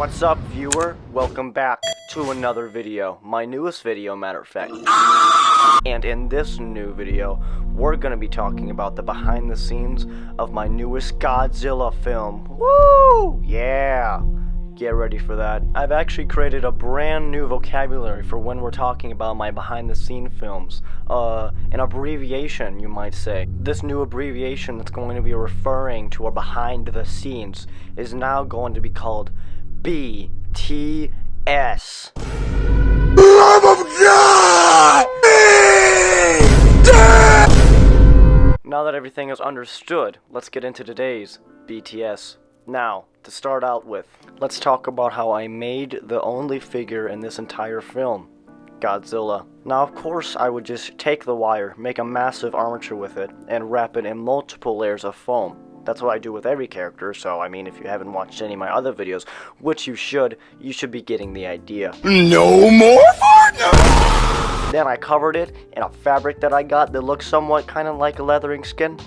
What's up, viewer? Welcome back to another video, my newest video, matter of fact. And in this new video, we're gonna be talking about the behind the scenes of my newest Godzilla film. Woo! Yeah! Get ready for that. I've actually created a brand new vocabulary for when we're talking about my behind the scene films. An abbreviation, you might say. This new abbreviation that's going to be referring to our behind the scenes is now going to be called BTS. Love of God! Now that everything is understood, let's get into today's BTS. Now, to start out with, let's talk about how I made the only figure in this entire film, Godzilla. Now, of course, I would just take the wire, make a massive armature with it, and wrap it in multiple layers of foam. That's what I do with every character, so I mean, if you haven't watched any of my other videos, which you should be getting the idea. No more Fortnite! Then I covered it in a fabric that I got that looks somewhat kind of like a leathering skin.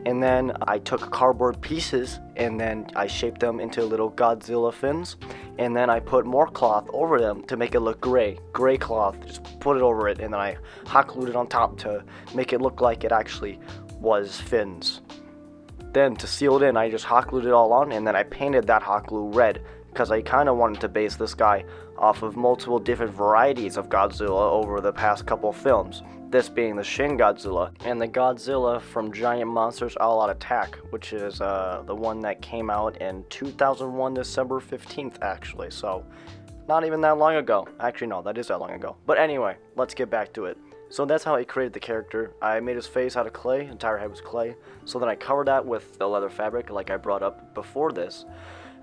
And then I took cardboard pieces and then I shaped them into little Godzilla fins. And then I put more cloth over them to make it look gray. Gray cloth, just put it over it, and then I hot glued it on top to make it look like it actually was fins. Then to seal it in, I just hot glued it all on, and then I painted that hot glue red because I kind of wanted to base this guy off of multiple different varieties of Godzilla over the past couple films. This being the Shin Godzilla, and the Godzilla from Giant Monsters All Out Attack, which is the one that came out in 2001, December 15th, actually, so not even that long ago. Actually, no, that is that long ago. But anyway, let's get back to it. So that's how I created the character. I made his face out of clay, entire head was clay, so then I covered that with the leather fabric like I brought up before this.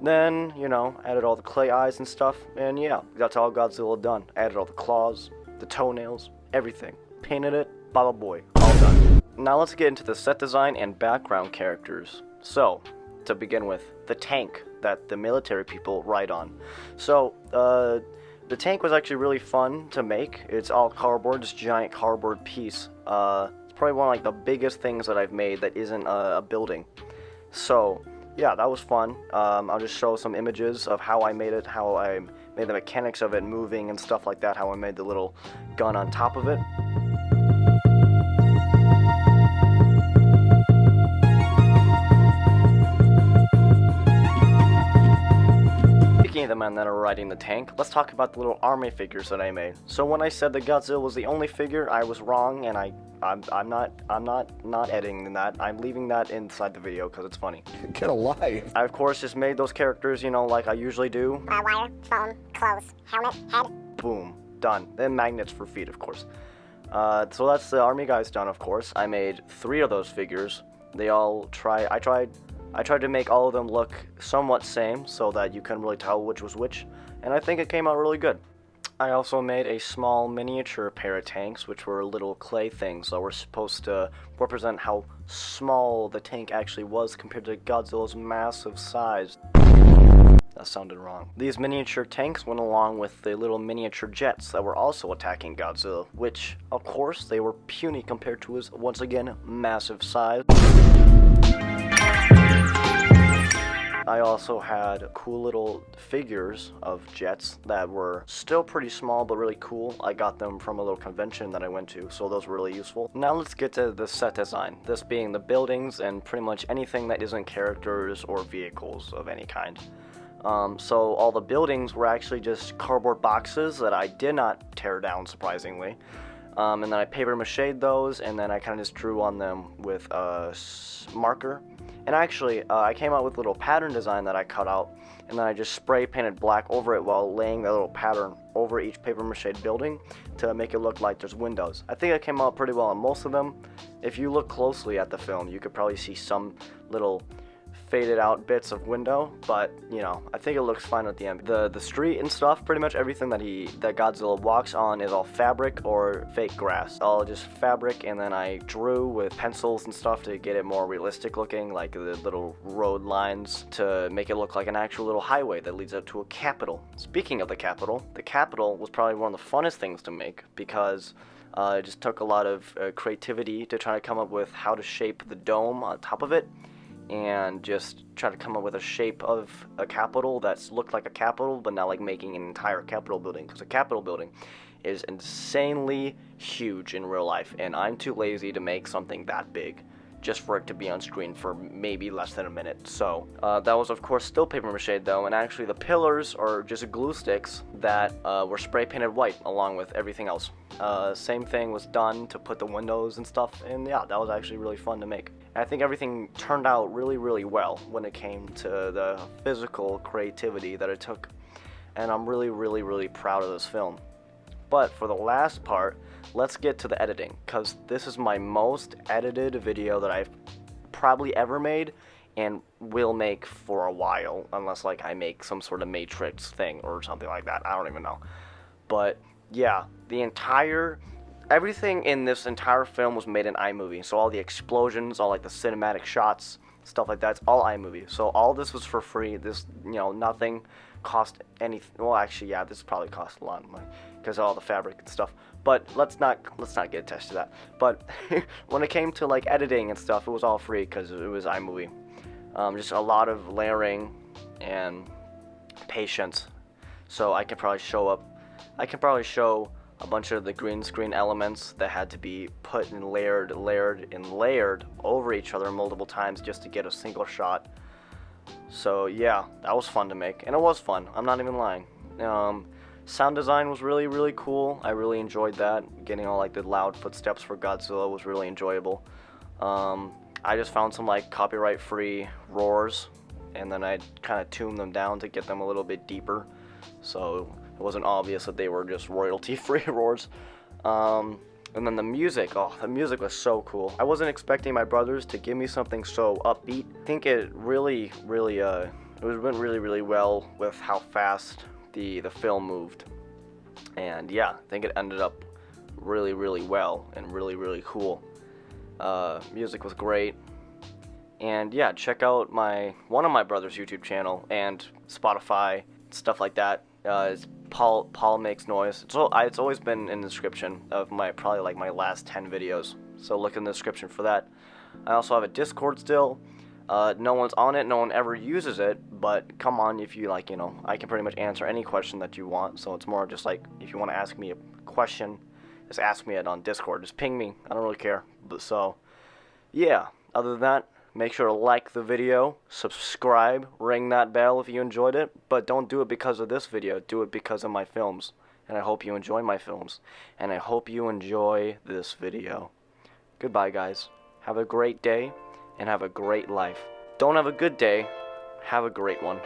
Then, you know, added all the clay eyes and stuff, and yeah, that's all Godzilla done. Added all the claws, the toenails, everything. Painted it, baba boy, all done. Now let's get into the set design and background characters. So, to begin with, the tank that the military people ride on. So, the tank was actually really fun to make. It's all cardboard, this giant cardboard piece. It's probably one of like the biggest things that I've made that isn't a building. So, yeah, that was fun. I'll just show some images of how I made it, how I made the mechanics of it moving and stuff like that, how I made the little gun on top of it. Speaking of the men that are riding the tank, let's talk about the little army figures that I made. So when I said that Godzilla was the only figure, I was wrong, and I'm not editing that. I'm leaving that inside the video because it's funny. Get a life. I of course just made those characters, you know, like I usually do. Wire, phone, clothes, helmet, head. Boom, done. Then magnets for feet, of course. So that's the army guys done, of course. I made 3 of those figures. They all I tried to make all of them look somewhat same so that you couldn't really tell which was which, and I think it came out really good. I also made a small miniature pair of tanks, which were little clay things that were supposed to represent how small the tank actually was compared to Godzilla's massive size. That sounded wrong. These miniature tanks went along with the little miniature jets that were also attacking Godzilla, which, of course, they were puny compared to his, once again, massive size. I also had cool little figures of jets that were still pretty small but really cool. I got them from a little convention that I went to, so those were really useful. Now let's get to the set design, this being the buildings and pretty much anything that isn't characters or vehicles of any kind. So all the buildings were actually just cardboard boxes that I did not tear down, surprisingly. And then I paper maché'd those, and then I kind of just drew on them with a marker. And actually, I came out with a little pattern design that I cut out, and then I just spray painted black over it while laying that little pattern over each paper maché'd building to make it look like there's windows. I think it came out pretty well on most of them. If you look closely at the film, you could probably see some little faded out bits of window, but you know, I think it looks fine at the end. The street and stuff, pretty much everything that Godzilla walks on is all fabric or fake grass. All just fabric, and then I drew with pencils and stuff to get it more realistic looking, like the little road lines to make it look like an actual little highway that leads up to a capital. Speaking of the capital was probably one of the funnest things to make because it just took a lot of creativity to try to come up with how to shape the dome on top of it. and just try to come up with a shape of a Capitol that's looked like a Capitol, but not like making an entire Capitol building, because a Capitol building is insanely huge in real life, and I'm too lazy to make something that big just for it to be on screen for maybe less than a minute. So that was of course still paper mache though, and actually the pillars are just glue sticks that were spray painted white along with everything else. Same thing was done to put the windows and stuff, and yeah, that was actually really fun to make. And I think everything turned out really well when it came to the physical creativity that it took, and I'm really proud of this film. But for the last part, let's get to the editing, because this is my most edited video that I've probably ever made and will make for a while, unless like I make some sort of Matrix thing or something like that. I don't even know. But yeah, everything in this entire film was made in iMovie. So all the explosions, all like the cinematic shots, stuff like that, it's all iMovie. So all this was for free. This, nothing cost anything. Well, actually, yeah, this probably cost a lot of money because of all the fabric and stuff. But let's not get attached to that. But when it came to like editing and stuff, it was all free because it was iMovie. Just a lot of layering and patience. So I can probably show a bunch of the green screen elements that had to be put and layered over each other multiple times just to get a single shot. So yeah, that was fun to make, and it was fun. I'm not even lying. Sound design was really cool. I really enjoyed that. Getting all like the loud footsteps for Godzilla was really enjoyable. I just found some like copyright-free roars, and then I kind of tuned them down to get them a little bit deeper, so it wasn't obvious that they were just royalty-free roars. And then the music was so cool. I wasn't expecting my brothers to give me something so upbeat. I think it really went really well with how fast the film moved. And yeah, I think it ended up really well and really cool. Music was great. And yeah, check out one of my brother's YouTube channel and Spotify, stuff like that. It's Paulmakesnoise. It's always been in the description of probably like my last 10 videos. So look in the description for that. I also have a Discord still. No one's on it. No one ever uses it. But come on, if you like, I can pretty much answer any question that you want. So it's more just like if you want to ask me a question, just ask me it on Discord. Just ping me. I don't really care. So yeah. Other than that, make sure to like the video, subscribe, ring that bell if you enjoyed it, but don't do it because of this video, do it because of my films. And I hope you enjoy my films, and I hope you enjoy this video. Goodbye, guys. Have a great day, and have a great life. Don't have a good day, have a great one.